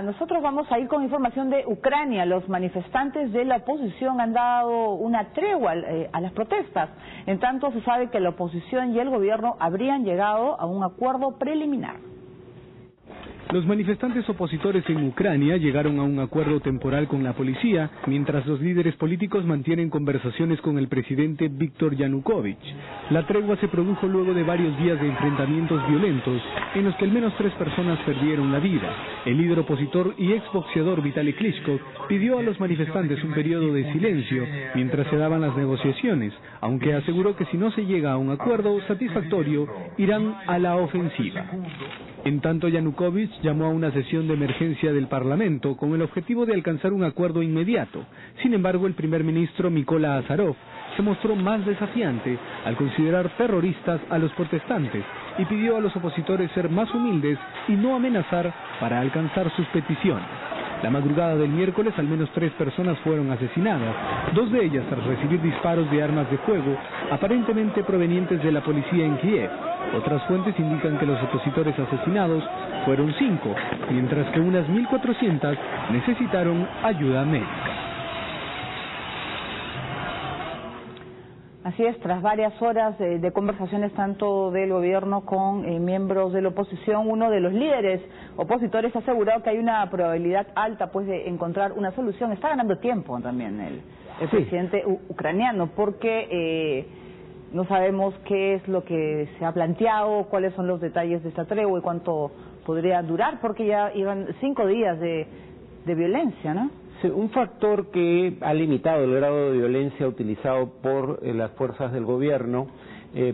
Nosotros vamos a ir con información de Ucrania. Los manifestantes de la oposición han dado una tregua a las protestas. En tanto, se sabe que la oposición y el gobierno habrían llegado a un acuerdo preliminar. Los manifestantes opositores en Ucrania llegaron a un acuerdo temporal con la policía, mientras los líderes políticos mantienen conversaciones con el presidente Víctor Yanukovych. La tregua se produjo luego de varios días de enfrentamientos violentos, en los que al menos 3 personas perdieron la vida. El líder opositor y exboxeador Vitaly Klitschko pidió a los manifestantes un periodo de silencio mientras se daban las negociaciones, aunque aseguró que si no se llega a un acuerdo satisfactorio, irán a la ofensiva. En tanto, Yanukovych llamó a una sesión de emergencia del Parlamento con el objetivo de alcanzar un acuerdo inmediato. Sin embargo, el primer ministro Mykola Azarov se mostró más desafiante al considerar terroristas a los protestantes y pidió a los opositores ser más humildes y no amenazar para alcanzar sus peticiones. La madrugada del miércoles, al menos 3 personas fueron asesinadas, 2 de ellas tras recibir disparos de armas de fuego, aparentemente provenientes de la policía en Kiev. Otras fuentes indican que los opositores asesinados fueron 5, mientras que unas 1.400 necesitaron ayuda médica. Así es, tras varias horas de conversaciones tanto del gobierno con miembros de la oposición, uno de los líderes opositores ha asegurado que hay una probabilidad alta pues de encontrar una solución. Está ganando tiempo también el presidente ucraniano, porque no sabemos qué es lo que se ha planteado, cuáles son los detalles de esta tregua y cuánto podría durar, porque ya iban 5 días de violencia, ¿no? Un factor que ha limitado el grado de violencia utilizado por las fuerzas del gobierno,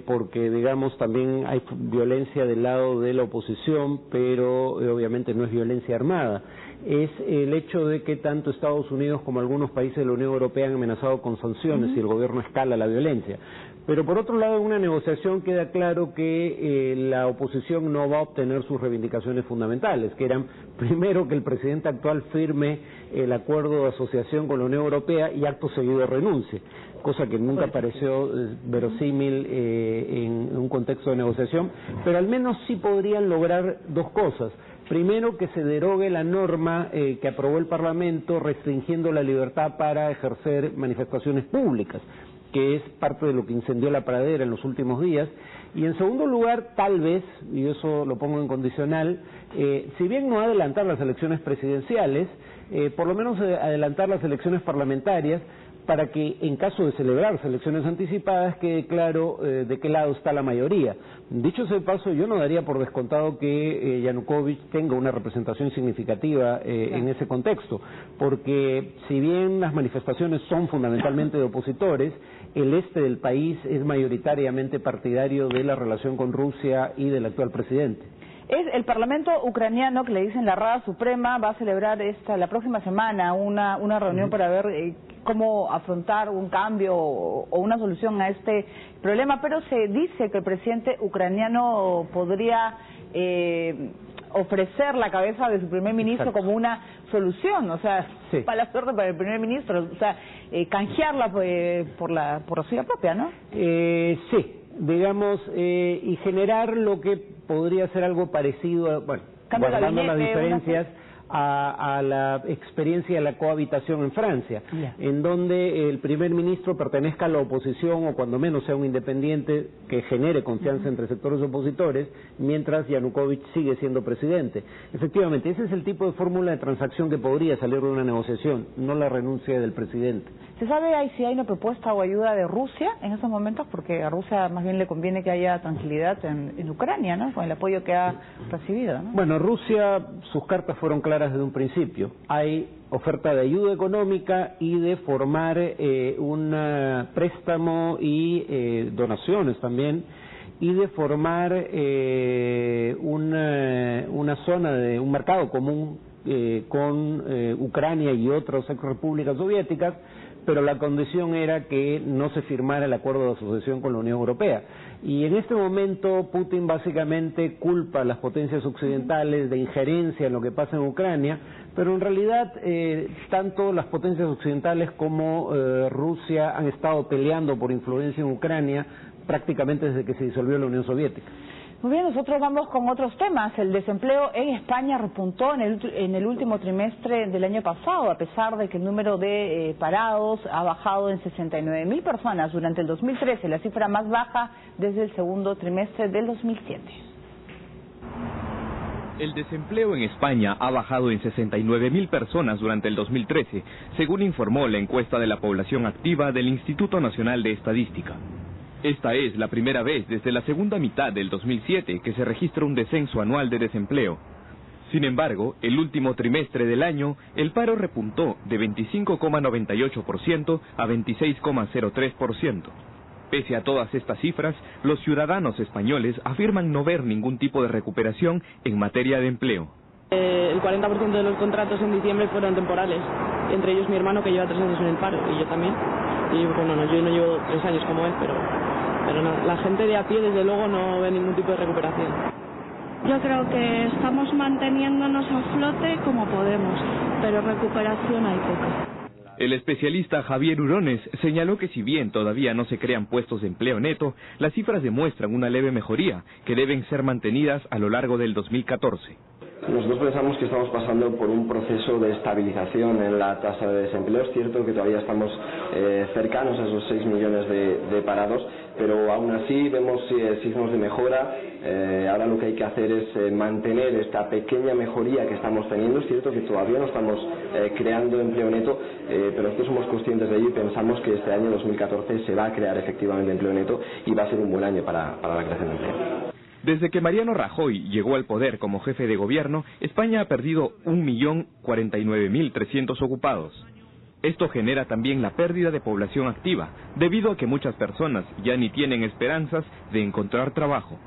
porque digamos también hay violencia del lado de la oposición, pero obviamente no es violencia armada, es el hecho de que tanto Estados Unidos como algunos países de la Unión Europea han amenazado con sanciones si el gobierno escala la violencia. Pero por otro lado, en una negociación queda claro que la oposición no va a obtener sus reivindicaciones fundamentales, que eran primero que el presidente actual firme el acuerdo de asociación con la Unión Europea y acto seguido renuncie, cosa que nunca pareció verosímil en un contexto de negociación, pero al menos sí podrían lograr 2 cosas. Primero, que se derogue la norma que aprobó el Parlamento restringiendo la libertad para ejercer manifestaciones públicas, que es parte de lo que incendió la pradera en los últimos días. Y en segundo lugar, tal vez, y eso lo pongo en condicional, si bien no adelantar las elecciones presidenciales, por lo menos adelantar las elecciones parlamentarias, para que en caso de celebrarse elecciones anticipadas quede claro de qué lado está la mayoría. Dicho sea de paso, yo no daría por descontado que Yanukovych tenga una representación significativa en ese contexto, porque si bien las manifestaciones son fundamentalmente de opositores, el este del país es mayoritariamente partidario de la relación con Rusia y del actual presidente. Es el Parlamento ucraniano, que le dicen la Rada Suprema, va a celebrar la próxima semana una reunión para ver cómo afrontar un cambio o una solución a este problema, pero se dice que el presidente ucraniano podría ofrecer la cabeza de su primer ministro como una solución, o sea, para la suerte para el primer ministro, o sea, canjearla por la suya propia, ¿no? Sí, digamos, y generar lo que podría ser algo parecido, bueno, guardando las diferencias, a la experiencia de la cohabitación en Francia, en donde el primer ministro pertenezca a la oposición o cuando menos sea un independiente que genere confianza entre sectores opositores, mientras Yanukovych sigue siendo presidente. Efectivamente, ese es el tipo de fórmula de transacción que podría salir de una negociación, no la renuncia del presidente. ¿Se sabe si hay una propuesta o ayuda de Rusia en estos momentos? Porque a Rusia más bien le conviene que haya tranquilidad en Ucrania, ¿no? Con el apoyo que ha recibido, ¿no? Bueno, Rusia, sus cartas fueron claras desde un principio. Hay oferta de ayuda económica y de formar un préstamo y donaciones también, y de formar una zona de un mercado común con Ucrania y otras exrepúblicas soviéticas, pero la condición era que no se firmara el acuerdo de asociación con la Unión Europea. Y en este momento Putin básicamente culpa a las potencias occidentales de injerencia en lo que pasa en Ucrania, pero en realidad tanto las potencias occidentales como Rusia han estado peleando por influencia en Ucrania prácticamente desde que se disolvió la Unión Soviética. Muy bien, nosotros vamos con otros temas. El desempleo en España repuntó en el último trimestre del año pasado, a pesar de que el número de parados ha bajado en 69.000 personas durante el 2013, la cifra más baja desde el segundo trimestre del 2007. El desempleo en España ha bajado en 69.000 personas durante el 2013, según informó la encuesta de la población activa del Instituto Nacional de Estadística. Esta es la primera vez desde la segunda mitad del 2007 que se registra un descenso anual de desempleo. Sin embargo, el último trimestre del año, el paro repuntó de 25,98% a 26,03%. Pese a todas estas cifras, los ciudadanos españoles afirman no ver ningún tipo de recuperación en materia de empleo. El 40% de los contratos en diciembre fueron temporales, entre ellos mi hermano que lleva 3 años en el paro y yo también. Y bueno, yo no llevo 3 años como él, pero no, la gente de a pie desde luego no ve ningún tipo de recuperación. Yo creo que estamos manteniéndonos a flote como podemos, pero recuperación hay poca. El especialista Javier Urones señaló que si bien todavía no se crean puestos de empleo neto, las cifras demuestran una leve mejoría que deben ser mantenidas a lo largo del 2014. Nosotros pensamos que estamos pasando por un proceso de estabilización en la tasa de desempleo. Es cierto que todavía estamos cercanos a esos 6 millones de parados, pero aún así vemos signos de mejora. Ahora lo que hay que hacer es mantener esta pequeña mejoría que estamos teniendo. Es cierto que todavía no estamos creando empleo neto, pero nosotros somos conscientes de ello y pensamos que este año 2014 se va a crear efectivamente empleo neto y va a ser un buen año para la creación de empleo. Desde que Mariano Rajoy llegó al poder como jefe de gobierno, España ha perdido 1.049.300 ocupados. Esto genera también la pérdida de población activa, debido a que muchas personas ya ni tienen esperanzas de encontrar trabajo.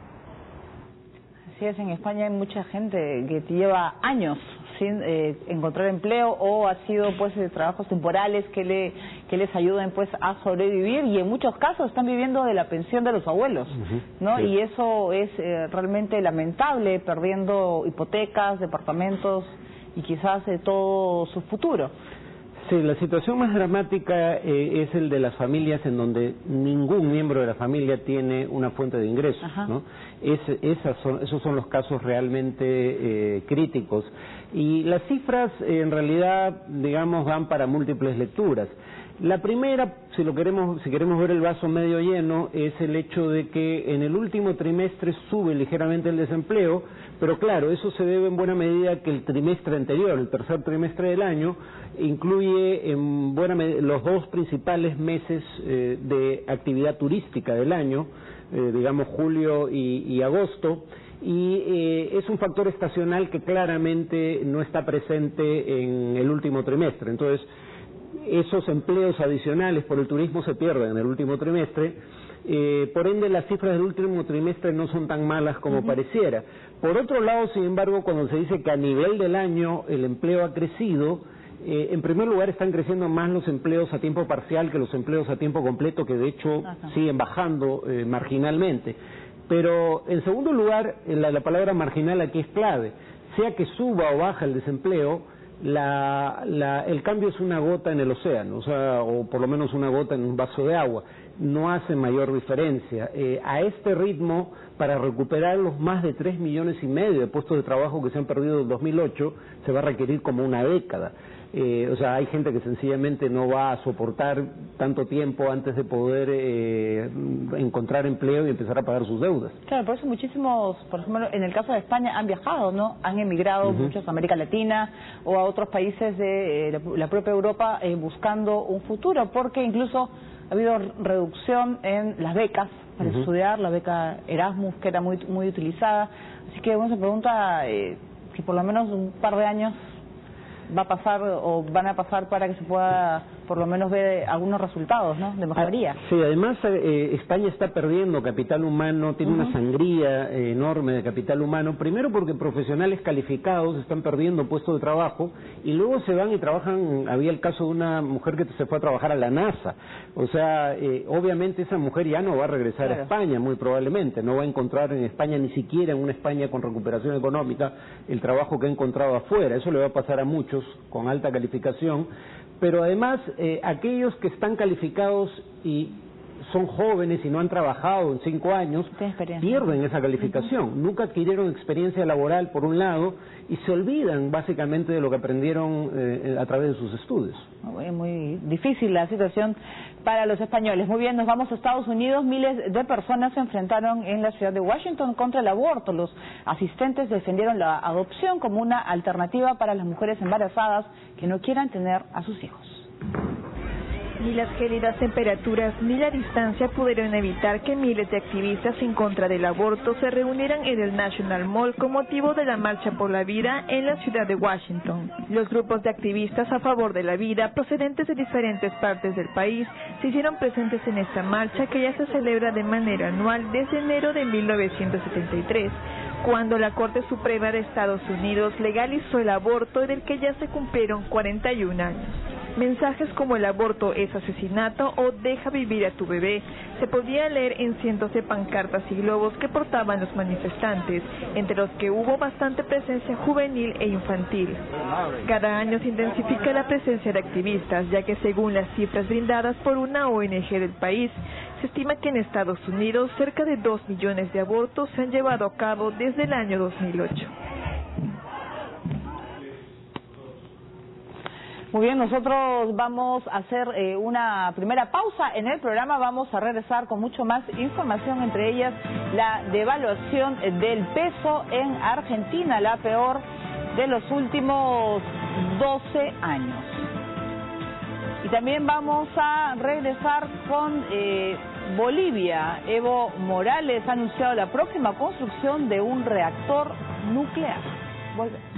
Así es, en España hay mucha gente que lleva años sin encontrar empleo o ha sido pues trabajos temporales que les ayuden pues a sobrevivir y en muchos casos están viviendo de la pensión de los abuelos, ¿no? Sí. Y eso es realmente lamentable, perdiendo hipotecas, departamentos y quizás todo su futuro. Sí, la situación más dramática es el de las familias en donde ningún miembro de la familia tiene una fuente de ingresos, ¿no? Esos son los casos realmente críticos. Y las cifras en realidad, digamos, dan para múltiples lecturas. La primera, si queremos ver el vaso medio lleno, es el hecho de que en el último trimestre sube ligeramente el desempleo, pero claro, eso se debe en buena medida que el trimestre anterior, el tercer trimestre del año, incluye en buena medida los 2 principales meses de actividad turística del año, digamos julio y agosto, y es un factor estacional que claramente no está presente en el último trimestre. Entonces, esos empleos adicionales por el turismo se pierden en el último trimestre, por ende las cifras del último trimestre no son tan malas como pareciera. Por otro lado, sin embargo, cuando se dice que a nivel del año el empleo ha crecido, en primer lugar están creciendo más los empleos a tiempo parcial que los empleos a tiempo completo, que de hecho siguen bajando marginalmente. Pero en segundo lugar, la palabra marginal aquí es clave. Sea que suba o baja el desempleo, el cambio es una gota en el océano, o por lo menos una gota en un vaso de agua, no hace mayor diferencia. A este ritmo, para recuperar los más de 3,5 millones de puestos de trabajo que se han perdido en 2008, se va a requerir como una década. Hay gente que sencillamente no va a soportar tanto tiempo antes de poder encontrar empleo y empezar a pagar sus deudas. Claro, por eso muchísimos, por ejemplo, en el caso de España han viajado, ¿no? Han emigrado muchos a América Latina o a otros países de la propia Europa buscando un futuro, porque incluso ha habido reducción en las becas para estudiar, la beca Erasmus, que era muy utilizada. Así que uno se pregunta si por lo menos un par de años va a pasar o van a pasar para que se pueda por lo menos ver algunos resultados, ¿no?, de mejoría. Sí, además España está perdiendo capital humano, tiene una sangría enorme de capital humano, primero porque profesionales calificados están perdiendo puestos de trabajo y luego se van y trabajan. Había el caso de una mujer que se fue a trabajar a la NASA, obviamente esa mujer ya no va a regresar a España, muy probablemente, no va a encontrar en España, ni siquiera en una España con recuperación económica, el trabajo que ha encontrado afuera. Eso le va a pasar a muchos con alta calificación. Pero además, aquellos que están calificados y son jóvenes y no han trabajado en 5 años, pierden esa calificación. Nunca adquirieron experiencia laboral, por un lado, y se olvidan básicamente de lo que aprendieron a través de sus estudios. Muy difícil la situación para los españoles. Muy bien, nos vamos a Estados Unidos. Miles de personas se enfrentaron en la ciudad de Washington contra el aborto. Los asistentes defendieron la adopción como una alternativa para las mujeres embarazadas que no quieran tener a sus hijos. Ni las gélidas temperaturas ni la distancia pudieron evitar que miles de activistas en contra del aborto se reunieran en el National Mall con motivo de la Marcha por la Vida en la ciudad de Washington. Los grupos de activistas a favor de la vida procedentes de diferentes partes del país se hicieron presentes en esta marcha que ya se celebra de manera anual desde enero de 1973. Cuando la Corte Suprema de Estados Unidos legalizó el aborto, del que ya se cumplieron 41 años. Mensajes como el aborto es asesinato o deja vivir a tu bebé se podían leer en cientos de pancartas y globos que portaban los manifestantes, entre los que hubo bastante presencia juvenil e infantil. Cada año se intensifica la presencia de activistas, ya que según las cifras brindadas por una ONG del país, se estima que en Estados Unidos cerca de 2 millones de abortos se han llevado a cabo desde el año 2008. Muy bien, nosotros vamos a hacer una primera pausa en el programa. Vamos a regresar con mucho más información, entre ellas la devaluación del peso en Argentina, la peor de los últimos 12 años. Y también vamos a regresar con Bolivia. Evo Morales ha anunciado la próxima construcción de un reactor nuclear. Volvemos.